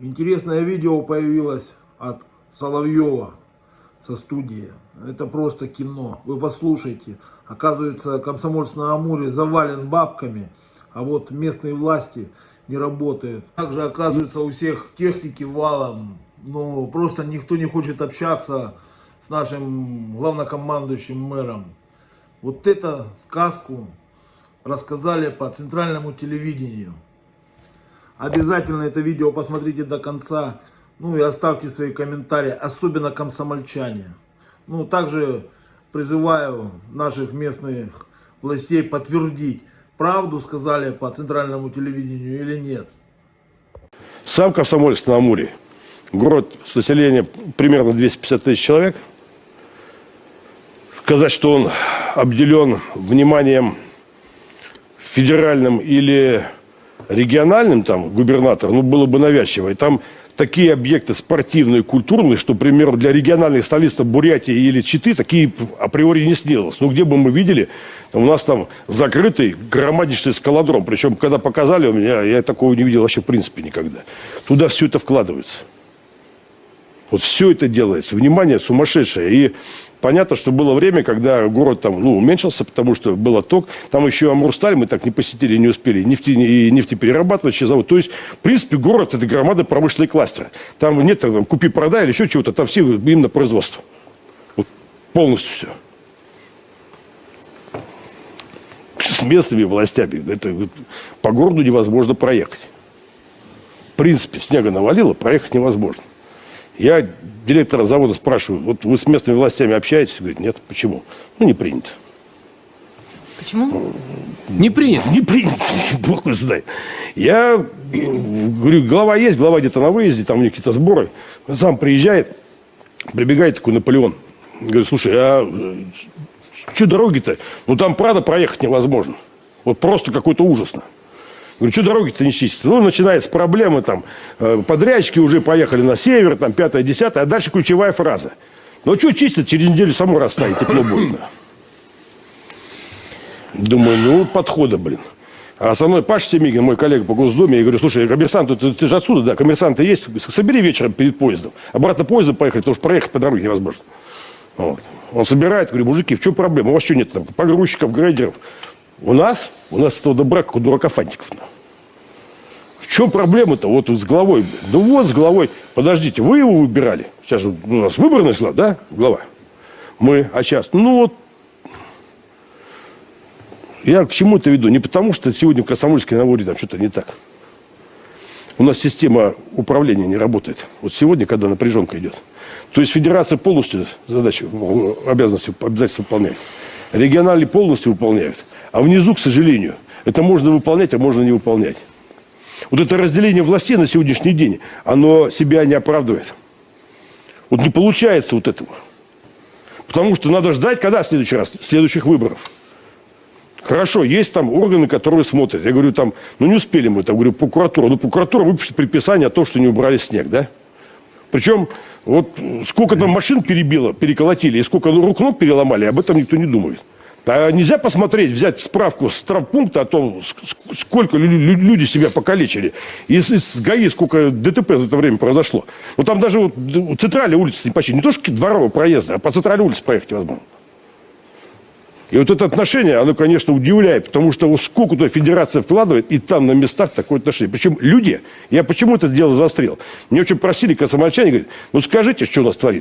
Интересное видео появилось от Соловьева со студии. Это просто кино. Вы послушайте. Оказывается, Комсомольск на Амуре завален бабками, а вот местные власти не работают. Также, оказывается, у всех техники валом. Но просто никто не хочет общаться с нашим главнокомандующим мэром. Вот эту сказку рассказали по центральному телевидению. Обязательно это видео посмотрите до конца. Ну и оставьте свои комментарии, особенно комсомольчане. Ну, также призываю наших местных властей подтвердить, правду сказали по центральному телевидению или нет. Сам Комсомольск на Амуре, город с населением примерно 250 тысяч человек. Сказать, что он обделен вниманием федеральным или региональным там губернатором, ну, было бы навязчиво. И там такие объекты спортивные, культурные, что, например, для региональных столиц Бурятии или Читы такие априори не снилось. Ну, где бы мы видели, у нас там закрытый громаднейший скалодром. Причем, когда показали у меня, я такого не видел вообще в принципе никогда. Туда все это вкладывается. Вот все это делается. Внимание сумасшедшее. И понятно, что было время, когда город там, уменьшился, потому что был отток. Там еще Амурсталь мы так не посетили, не успели. Нефтеперерабатывающий завод. То есть, в принципе, город – это громадный промышленный кластер. Там нет там, купи-продай или еще чего-то. Там все именно производство. Вот полностью все. С местными властями. Это по городу невозможно проехать. В принципе, снега навалило, проехать невозможно. Я директора завода спрашиваю, вот вы с местными властями общаетесь? Говорит, нет. Почему? Ну, не принято. Почему? Не принято. Не принято. Бог его знает. Я говорю, глава есть, глава где-то на выезде, там у них какие-то сборы. Он сам приезжает, прибегает такой Наполеон. Говорит, слушай, а что дороги-то? Ну, там, правда, проехать невозможно. Вот просто какой-то ужасно. Говорю, что дороги-то не чистятся? Ну, начинается проблемы, там, подрядчики уже поехали на север, там, 5-е, 10-е, а дальше ключевая фраза. Ну, что чистят, через неделю само растает, тепло будет. Думаю, ну, подхода, блин. А со мной Паша Семигин, мой коллега по Госдуме, я говорю, слушай, коммерсант, ты же отсюда, да, коммерсанты есть, собери вечером перед поездом. Обратно поездом поехать, потому что проехать по дороге невозможно. Вот. Он собирает, говорю, мужики, в чем проблема? У вас что нет там погрузчиков, грейдеров? У нас этого добра, как у дурака фантиков. В чем проблема-то вот с головой? Да вот с головой. Подождите, вы его выбирали? Сейчас же у нас выборная шла, да, глава? Мы, а сейчас? Ну вот. Я к чему это веду? Не потому, что сегодня в Комсомольске на Амуре там что-то не так. У нас система управления не работает. Вот сегодня, когда напряженка идет. То есть федерация полностью задачи, обязательства выполняет. Региональные полностью выполняют. А внизу, к сожалению, это можно выполнять, а можно не выполнять. Вот это разделение властей на сегодняшний день, оно себя не оправдывает. Вот не получается вот этого. Потому что надо ждать, когда в следующий раз, следующих выборов. Хорошо, есть там органы, которые смотрят. Я говорю, там, не успели мы, там, говорю, прокуратура. Ну, прокуратура выпишет предписание о том, что не убрали снег, да? Причем, вот сколько там машин переколотили, и сколько рук ног переломали, об этом никто не думает. А нельзя посмотреть, взять справку с травмпункта о том, сколько люди себя покалечили. И с ГАИ сколько ДТП за это время произошло. Ну, там даже вот центральная улица почти, не то что дворового проезда, а по центральной улице проехать невозможно. И вот это отношение, оно, конечно, удивляет, потому что вот сколько туда федерация вкладывает, и там на местах такое отношение. Причем люди, я почему это дело заострил? Мне очень просили комсомольчане, говорят, ну скажите, что у нас творится.